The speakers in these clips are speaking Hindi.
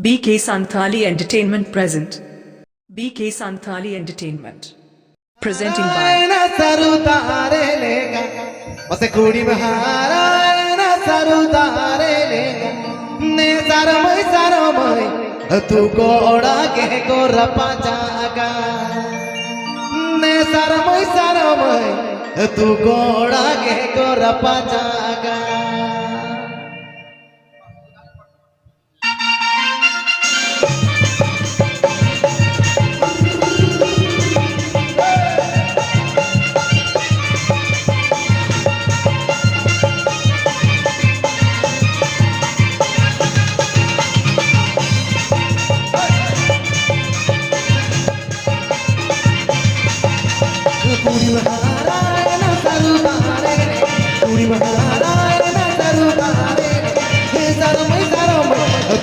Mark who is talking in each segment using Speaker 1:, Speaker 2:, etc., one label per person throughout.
Speaker 1: BK Santhali Entertainment present. BK Santhali Entertainment. Presenting by
Speaker 2: तू गोड़ा के गोरपा जागा ने सरमय तू गोड़ा के गोरपा जागा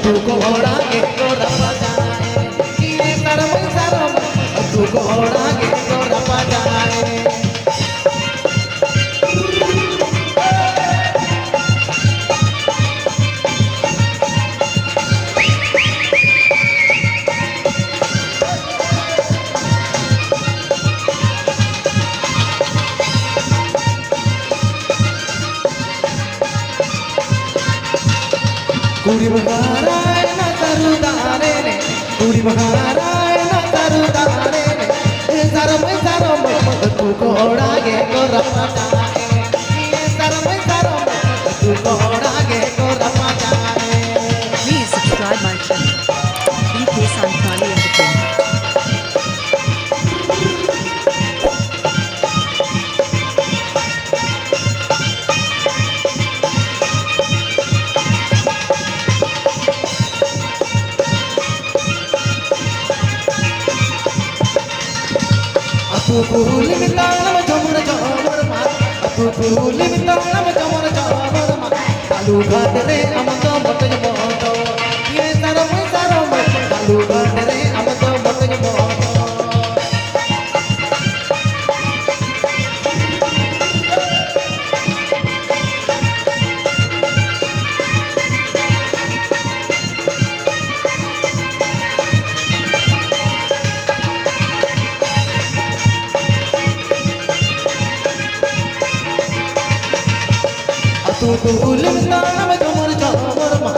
Speaker 2: तू घोड़ा के गोरपा जाए ये सरमय तू घोड़ा के गोरपा जाए कुड़ी महारायण तरुदारे ने कुड़ी महारायण तरुदारे ने सरमय तू घोड़ा के गोरपा जाए ये सरमय तू घोड़ा के गोरपा जाए
Speaker 1: Please subscribe my channel. BK Santhali Entertainment.
Speaker 2: तू भूल मितालम जमुर जमुर मा तू भूल मितालम जमुर जमुर मा कालू घाट रे हम तो बटज मोटो ये सरमय कालू घाट रे हम तो बटज मोटो तू भूल मितालम जमुर जमुर मा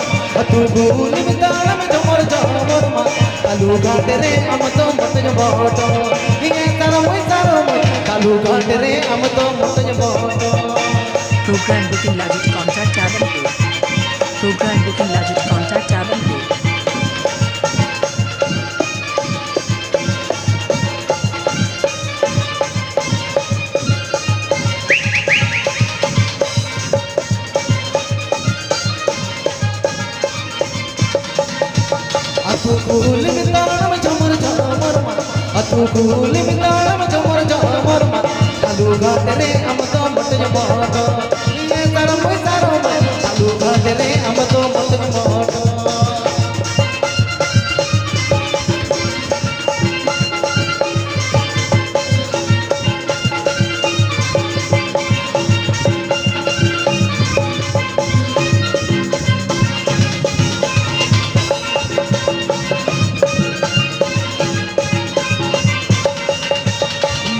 Speaker 2: तू भूल मितालम जमुर जमुर मा कालू घाट रे हम तो बटज मोटो ये सरमय कालू घाट रे हम तो बटज मोटो
Speaker 1: Program booking Lajit contact Adam Code. Program booking Lajit contact Adam Code.
Speaker 2: तू भूल मितालम जमुर जमुर मा तू भूल मितालम जमुर जमुर मा कालू घाट रे हम तो बटज मोटो ये सरमय कालू घाट रे हम तो बटज मोटो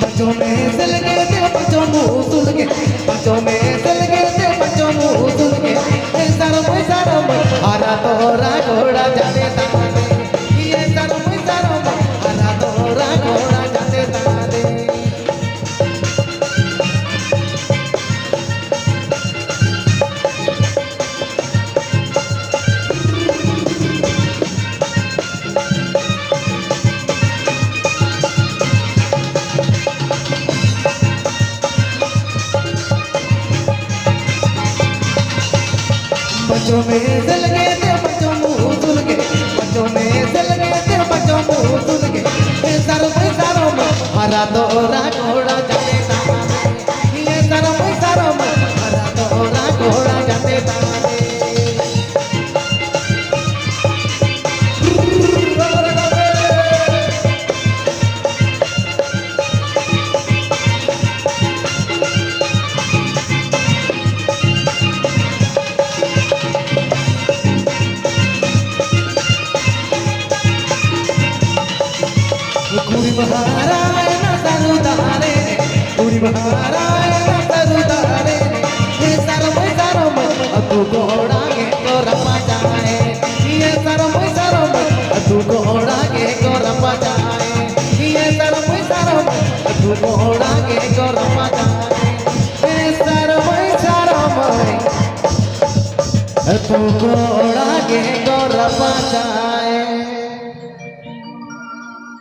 Speaker 2: बच्चों में से लगे थे बच्चों मुँह सुन के बच्चों में से लगे थे बच्चों मुँह सुन के सरमय हरा तोरा घोड़ा जाते ताने ये सरमय हरा तोरा घोड़ा जाते ताने बच्चों में से लगे थे बच्चों मुँह सुन के बच्चों में से लगे थे बच्चों मुँह सुन के सरमय हरा तोरा घोड़ा जाते ताने ये सरमय हरा तोरा घोड़ा जाते ताने उड़ी बहाराए ना सरुदारे उड़ी बहाराए ना सरुदारे ये सरम तू घोड़ा के तो रपा जाए ये सरम तू घोड़ा के तो रपा जाए ये सरम तू घोड़ा के तो रपा जाए ये सरम तू घोड़ा के तो रपा जाए